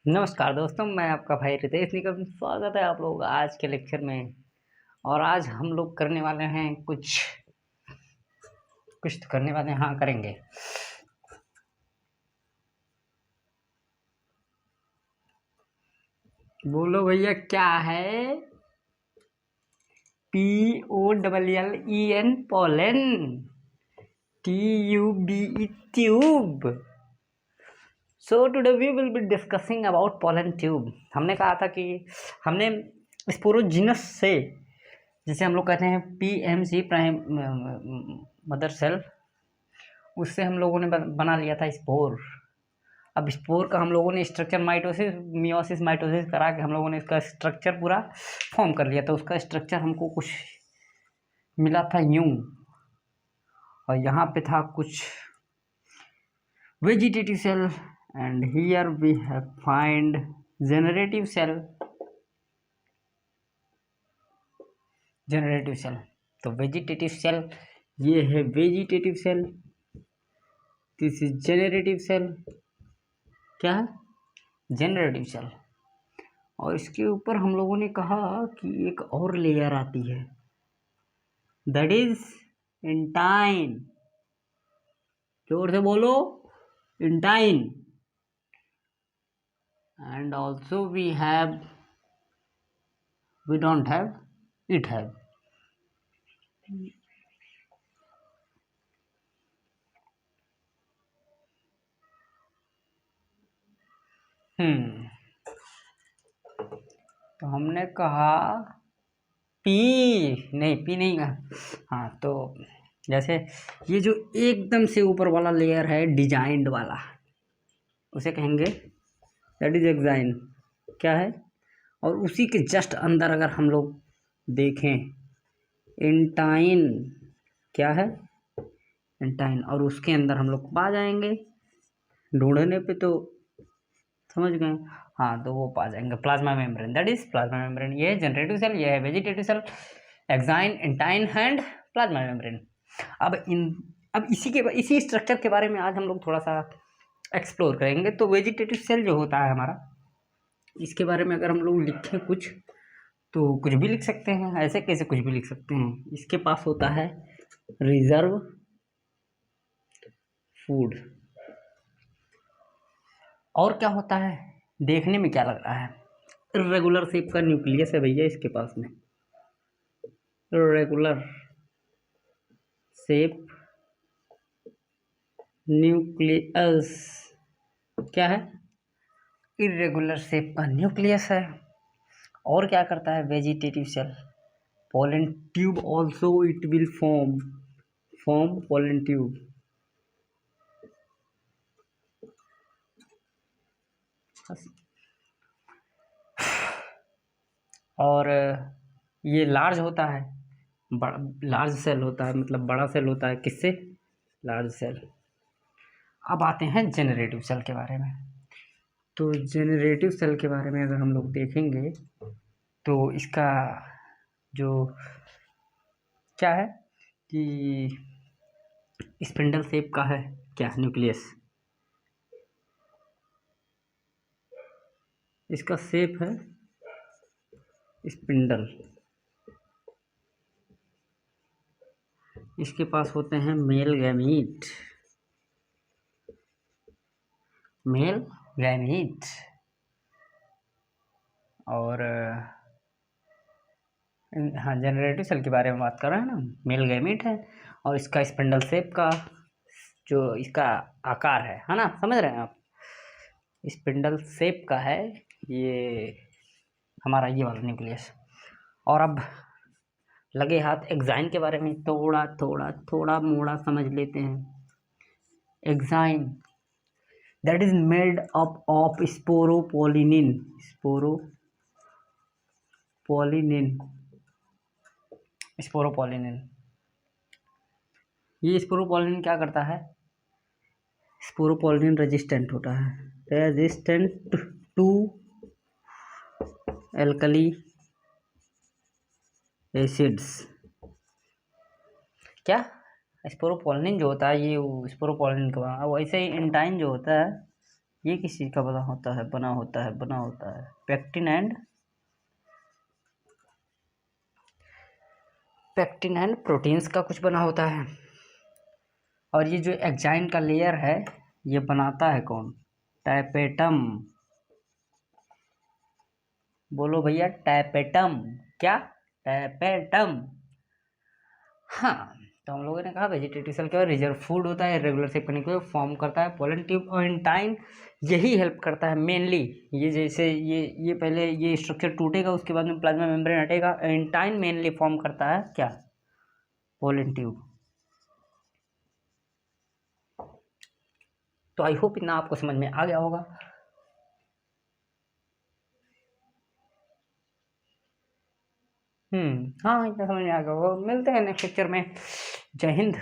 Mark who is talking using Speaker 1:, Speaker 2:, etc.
Speaker 1: नमस्कार दोस्तों, मैं आपका भाई रितेश निगम। स्वागत है आप लोग आज के लेक्चर में। और आज हम लोग करने वाले हैं कुछ कुछ तो करने वाले हैं, हाँ करेंगे। बोलो भैया क्या है? POLLEN pollen, TUBE tube. So today we will be discussing about pollen tube. हमने कहा था कि हमने स्पोरोजिनस से, जिसे हम लोग कहते हैं PMC प्राइम मदर सेल, उससे हम लोगों ने बना लिया था स्पोर। अब स्पोर का हम लोगों ने स्ट्रक्चर माइटोसिस मियोसिस माइटोसिस करा के हम लोगों ने इसका स्ट्रक्चर पूरा फॉर्म कर लिया था। उसका स्ट्रक्चर हमको कुछ मिला था यूं, और यहाँ पे था कुछ vegetative cell, and here we have find generative cell. Generative cell, तो वेजिटेटिव सेल ये है vegetative cell, this is generative cell. क्या है? Generative cell. और इसके ऊपर हम लोगों ने कहा कि एक और लेयर आती है, दैट इज इंटाइन। जोर से बोलो, intine. And also we don't have, it have. तो हमने कहा पी नहीं कहा। हाँ, तो जैसे ये जो एकदम से ऊपर वाला लेयर है डिजाइंड वाला, उसे कहेंगे दैट इज एक्साइन। क्या है? और उसी के जस्ट अंदर अगर हम लोग देखें, इंटाइन। क्या है? इंटाइन। और उसके अंदर हम लोग पा जाएंगे, ढूंढने पे तो समझ गए। हाँ, तो वो पा जाएंगे plasma membrane, that is plasma membrane. ये है जनरेटिव सेल, ये है vegetative cell, exine, intine and plasma membrane. अब इसी स्ट्रक्चर के बारे में आज हम लोग थोड़ा सा एक्सप्लोर करेंगे। तो वेजिटेटिव सेल जो होता है हमारा, इसके बारे में अगर हम लोग लिखें कुछ, तो कुछ भी लिख सकते हैं। ऐसे कैसे कुछ भी लिख सकते हैं? इसके पास होता है रिजर्व फूड। और क्या होता है? देखने में क्या लग रहा है? रेगुलर शेप का न्यूक्लियस है भैया इसके पास में। Regular shape nucleus. क्या है? इरेगुलर शेप का न्यूक्लियस है। और क्या करता है vegetative cell? Pollen tube also it will form pollen tube. और ये लार्ज होता है, लार्ज सेल होता है, मतलब बड़ा सेल होता है। किससे? Large cell. अब आते हैं जनरेटिव सेल के बारे में। तो जनरेटिव सेल के बारे में अगर हम लोग देखेंगे, तो इसका जो क्या है कि स्पिंडल शेप का है। क्या? न्यूक्लियस। इसका शेप है स्पिंडल। इसके पास होते हैं मेल गैमीट। Male gamete. और हाँ, जनरेटिव सेल के बारे में बात कर रहे हैं ना, मेल गैमीट है। और इसका स्पिंडल शेप का जो इसका आकार है ना, समझ रहे हैं आप? स्पिंडल शेप का है ये हमारा ये वाला न्यूक्लियस। और अब लगे हाथ एक्साइन के बारे में थोड़ा मोड़ा समझ लेते हैं। Exine that is made up of sporopollenin. Sporopollenin. ये स्पोरोपोलिनिन क्या करता है? स्पोरोपोलिनिन रेजिस्टेंट होता है, रेजिस्टेंट टू एल्कली एसिड्स। क्या? स्पोरोपोलिनिन जो होता है ये स्पोरोपोलिनिन का, वैसे ही इंटाइन जो होता है ये किस चीज़ का बना होता है पेक्टिन एंड प्रोटीन्स का कुछ बना होता है। और ये जो एग्जाइन का लेयर है ये बनाता है कौन? टैपेटम। बोलो भैया, टैपेटम। क्या? टैपेटम। हाँ, तो हम लोगों ने कहा वेजिटेटिव सेल क्या रिजर्व फूड होता है, रेगुलर शेप करने के फॉर्म करता है पोलन ट्यूब और इंटाइन यही हेल्प करता है मेनली। ये जैसे ये पहले ये स्ट्रक्चर टूटेगा उसके बाद में प्लाज्मा मेम्ब्रेन हटेगा, इंटाइन मेनली फॉर्म करता है क्या? Pollen tube. तो आई होप इतना आपको समझ में आ गया होगा। हाँ, इतना समझ में आ गया होगा। मिलते हैं नेक्स्ट लेक्चर में। जय हिंद।